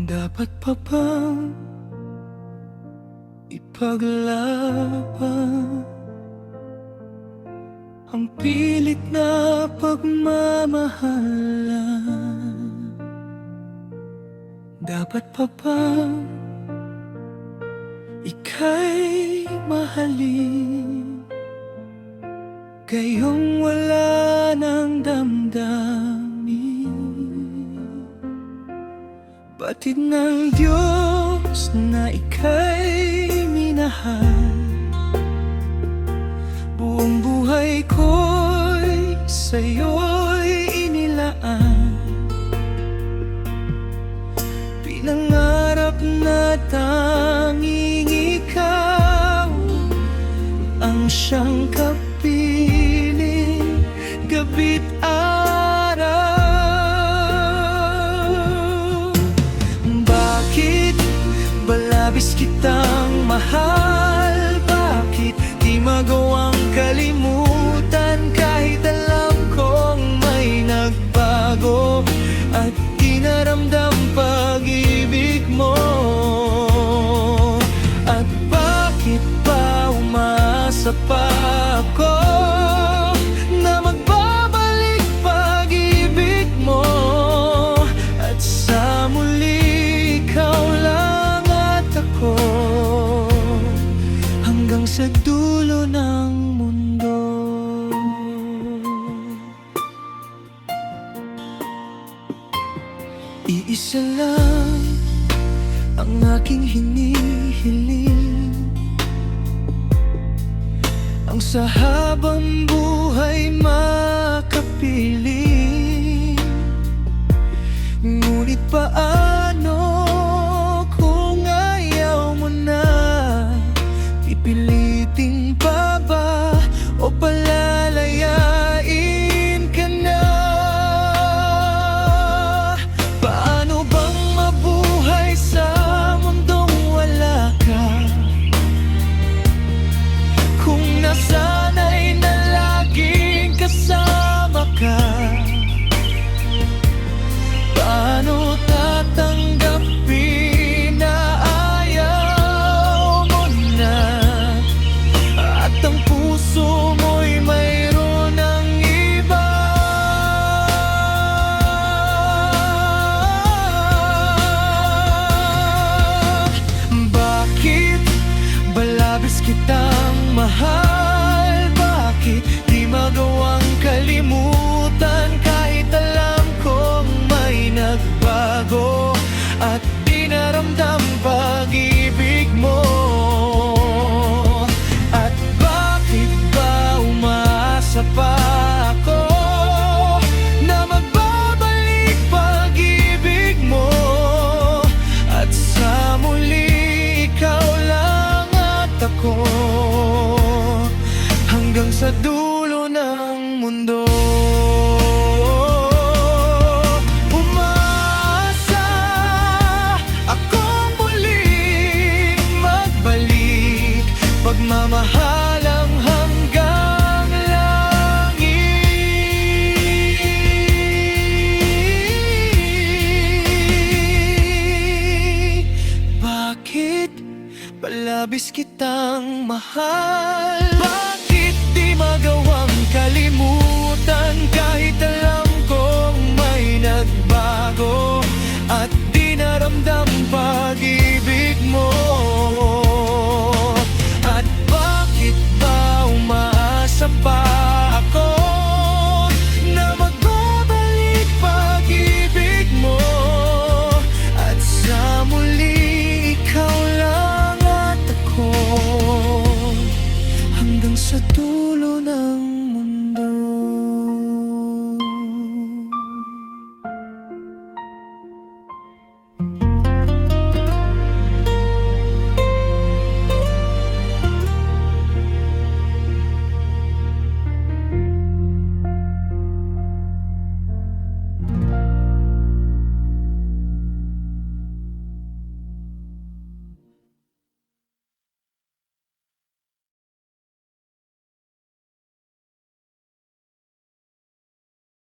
Dapat pa bang ipaglaban ang pilit na pagmamahalan? Dapat pa bang ika'y mahalin, gayong wala ng damdamin? Batid ng Diyos na ika'y minahal, buong buhay ko'y sa'yo'y inilaan. Pinangarap na tanging ikaw ang siyang kapiling gabi't araw. Bakit ba labis kitang mahal? Bakit di magawang kalimutan kahit alam kong may nagbago at dinaramdam pag-ibig mo? At bakit pa umasa pa ako na magbabalik pag-ibig mo? At sa muli ikaw lang at ako, hanggang sa dulo ng mundo. Iisa lang ang aking hinihiling, ang sa habang buhay makapiling. Ngunit paano kung ayaw mo na? Pipilitin pa ba o palalayain ka na? Paano bang mabuhay sa mundong wala ka, kung nasanay na laging kasama ka? Paano tatanggapin na ayaw mo na at ang puso mo'y mayroon ng iba? Bakit ba labis kitang mahal? Bakit di magawang kalimutan kahit alam kong may nagbago at dinaramdam pag-ibig mo? At bakit ba umaasa pa ako na magbabalik pag-ibig mo? At sa muli ikaw lang at ako, hanggang sa dulo ng mundo. Umasa akong muling magbalik, pagmamahalang hanggang langit. Bakit palabis kitang mahal? Bakit di magawang kalimutan kahit alam